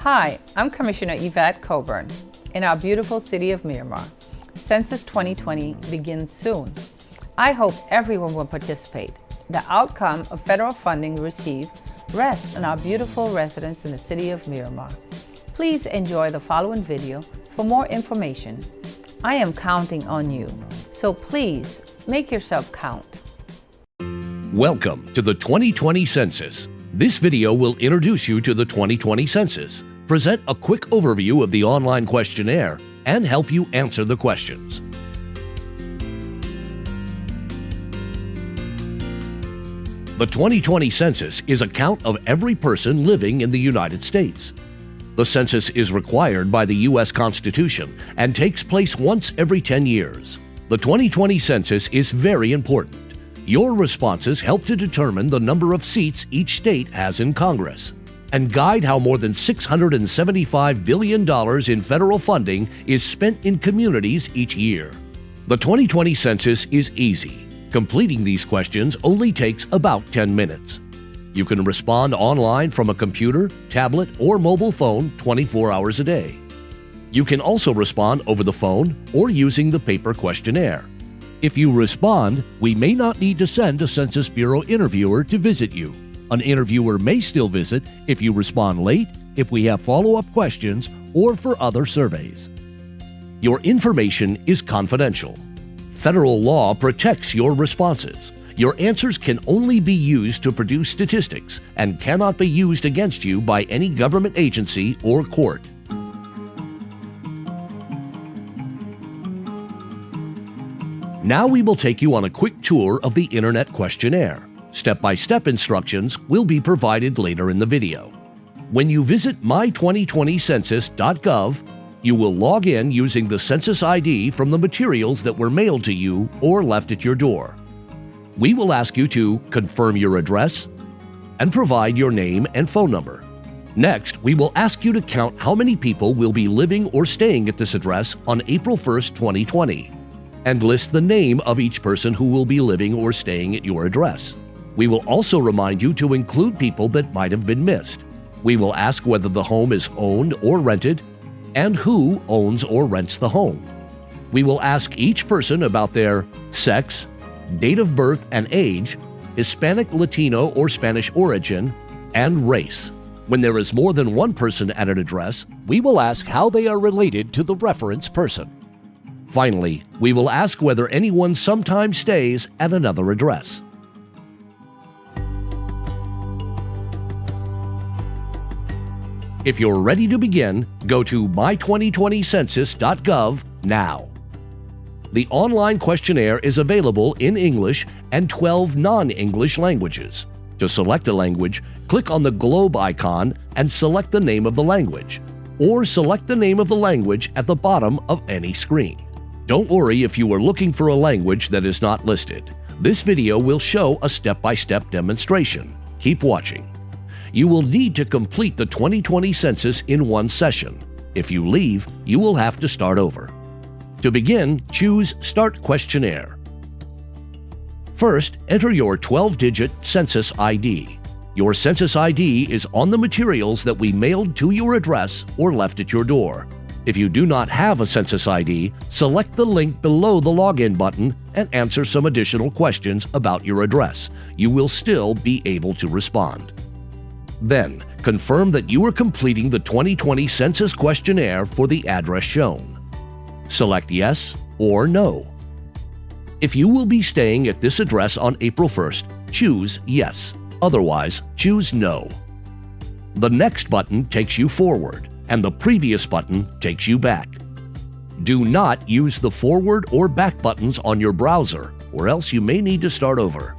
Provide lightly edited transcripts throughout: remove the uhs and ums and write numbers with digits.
Hi, I'm Commissioner Yvette Coburn in our beautiful city of Miramar. Census 2020 begins soon. I hope everyone will participate. The outcome of federal funding received rests on our beautiful residents in the city of Miramar. Please enjoy the following video for more information. I am counting on you, so please make yourself count. Welcome to the 2020 Census. This video will introduce you to the 2020 Census, present a quick overview of the online questionnaire, and help you answer the questions. The 2020 Census is a count of every person living in the United States. The census is required by the U.S. Constitution and takes place once every 10 years. The 2020 Census is very important. Your responses help to determine the number of seats each state has in Congress and guide how more than $675 billion in federal funding is spent in communities each year. The 2020 Census is easy. Completing these questions only takes about 10 minutes. You can respond online from a computer, tablet, or mobile phone 24 hours a day. You can also respond over the phone or using the paper questionnaire. If you respond, we may not need to send a Census Bureau interviewer to visit you. An interviewer may still visit if you respond late, if we have follow-up questions, or for other surveys. Your information is confidential. Federal law protects your responses. Your answers can only be used to produce statistics and cannot be used against you by any government agency or court. Now we will take you on a quick tour of the Internet questionnaire. Step-by-step instructions will be provided later in the video. When you visit my2020census.gov, you will log in using the Census ID from the materials that were mailed to you or left at your door. We will ask you to confirm your address and provide your name and phone number. Next, we will ask you to count how many people will be living or staying at this address on April 1st, 2020. And list the name of each person who will be living or staying at your address. We will also remind you to include people that might have been missed. We will ask whether the home is owned or rented, and who owns or rents the home. We will ask each person about their sex, date of birth and age, Hispanic, Latino, or Spanish origin, and race. When there is more than one person at an address, we will ask how they are related to the reference person. Finally, we will ask whether anyone sometimes stays at another address. If you're ready to begin, go to my2020census.gov now. The online questionnaire is available in English and 12 non-English languages. To select a language, click on the globe icon and select the name of the language, or select the name of the language at the bottom of any screen. Don't worry if you are looking for a language that is not listed. This video will show a step-by-step demonstration. Keep watching. You will need to complete the 2020 Census in one session. If you leave, you will have to start over. To begin, choose Start Questionnaire. First, enter your 12-digit Census ID. Your Census ID is on the materials that we mailed to your address or left at your door. If you do not have a Census ID, select the link below the login button and answer some additional questions about your address. You will still be able to respond. Then, confirm that you are completing the 2020 Census questionnaire for the address shown. Select Yes or No. If you will be staying at this address on April 1st, choose Yes. Otherwise, choose No. The Next button takes you forward, and the Previous button takes you back. Do not use the forward or back buttons on your browser, or else you may need to start over.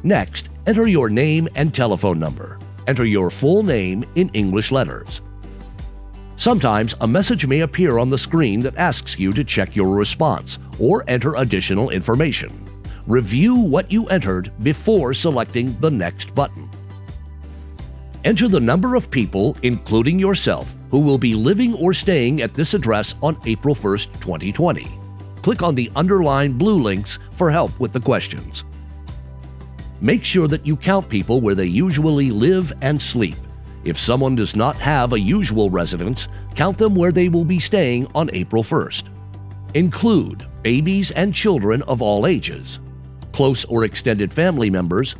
Next, enter your name and telephone number. Enter your full name in English letters. Sometimes a message may appear on the screen that asks you to check your response or enter additional information. Review what you entered before selecting the Next button. Enter the number of people, including yourself, who will be living or staying at this address on April 1st, 2020. Click on the underlined blue links for help with the questions. Make sure that you count people where they usually live and sleep. If someone does not have a usual residence, count them where they will be staying on April 1st. Include babies and children of all ages, close or extended family members,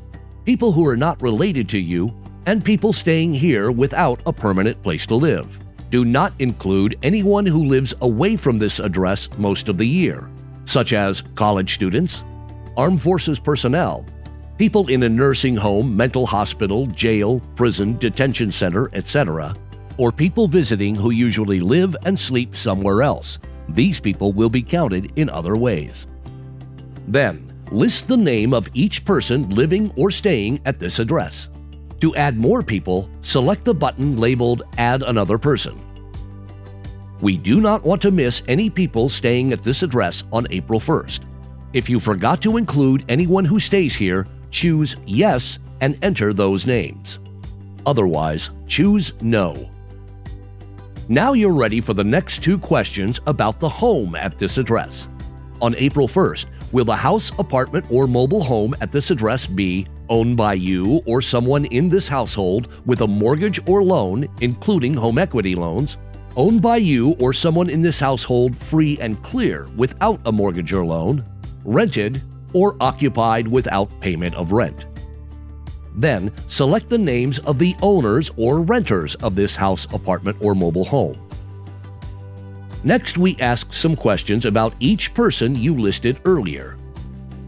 people who are not related to you, and people staying here without a permanent place to live. Do not include anyone who lives away from this address most of the year, such as college students, armed forces personnel, people in a nursing home, mental hospital, jail, prison, detention center, etc., or people visiting who usually live and sleep somewhere else. These people will be counted in other ways. Then, list the name of each person living or staying at this address. To add more people, select the button labeled Add Another Person. We do not want to miss any people staying at this address on April 1st. If you forgot to include anyone who stays here, choose Yes and enter those names. Otherwise, choose No. Now you're ready for the next two questions about the home at this address. On April 1st, will the house, apartment, or mobile home at this address be owned by you or someone in this household with a mortgage or loan, including home equity loans, owned by you or someone in this household free and clear without a mortgage or loan, rented, or occupied without payment of rent? Then, select the names of the owners or renters of this house, apartment, or mobile home. Next, we ask some questions about each person you listed earlier.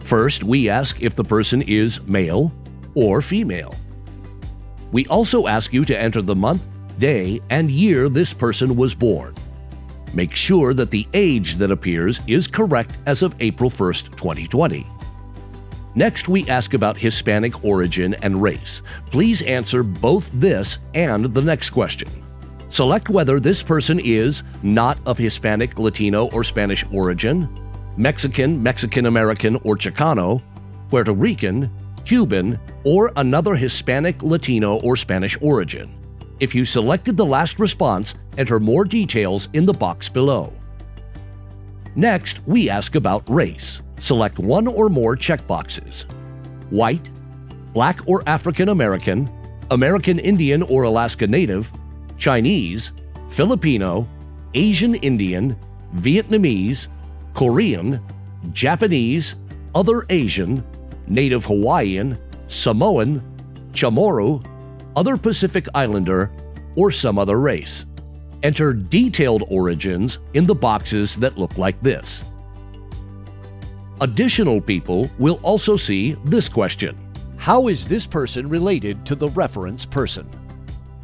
First, we ask if the person is male or female. We also ask you to enter the month, day, and year this person was born. Make sure that the age that appears is correct as of April 1st, 2020. Next, we ask about Hispanic origin and race. Please answer both this and the next question. Select whether this person is not of Hispanic, Latino, or Spanish origin, Mexican, Mexican-American, or Chicano, Puerto Rican, Cuban, or another Hispanic, Latino, or Spanish origin. If you selected the last response, enter more details in the box below. Next, we ask about race. Select one or more checkboxes: white, Black or African American, American Indian or Alaska Native, Chinese, Filipino, Asian Indian, Vietnamese, Korean, Japanese, other Asian, Native Hawaiian, Samoan, Chamorro, other Pacific Islander, or some other race. Enter detailed origins in the boxes that look like this. Additional people will also see this question: how is this person related to the reference person?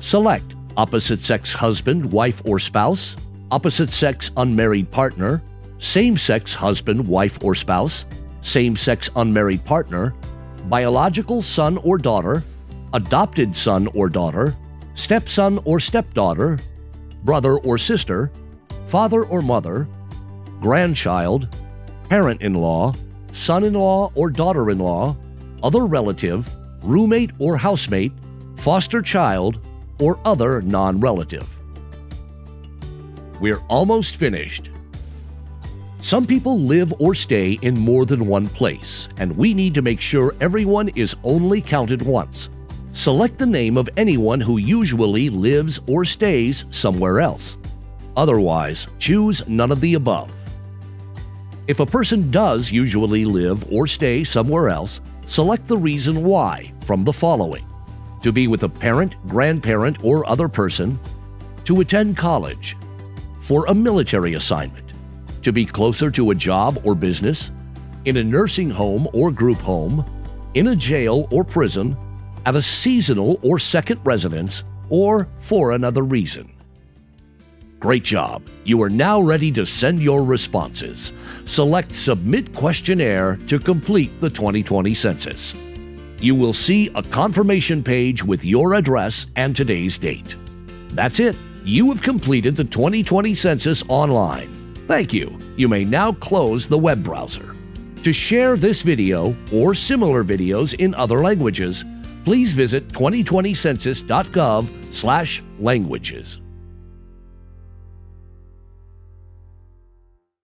Select opposite-sex husband, wife, or spouse, opposite-sex unmarried partner, same-sex husband, wife, or spouse, same-sex unmarried partner, biological son or daughter, adopted son or daughter, stepson or stepdaughter, brother or sister, father or mother, grandchild, parent-in-law, son-in-law or daughter-in-law, other relative, roommate or housemate, foster child, or other non-relative. We're almost finished. Some people live or stay in more than one place, and we need to make sure everyone is only counted once. Select the name of anyone who usually lives or stays somewhere else. Otherwise, choose none of the above. If a person does usually live or stay somewhere else, select the reason why from the following: to be with a parent, grandparent, or other person, to attend college, for a military assignment, to be closer to a job or business, in a nursing home or group home, in a jail or prison, at a seasonal or second residence, or for another reason. Great job! You are now ready to send your responses. Select Submit Questionnaire to complete the 2020 census. You will see a confirmation page with your address and today's date. That's it. You have completed the 2020 census online. Thank you. You may now close the web browser. To share this video or similar videos in other languages, please visit 2020census.gov/languages.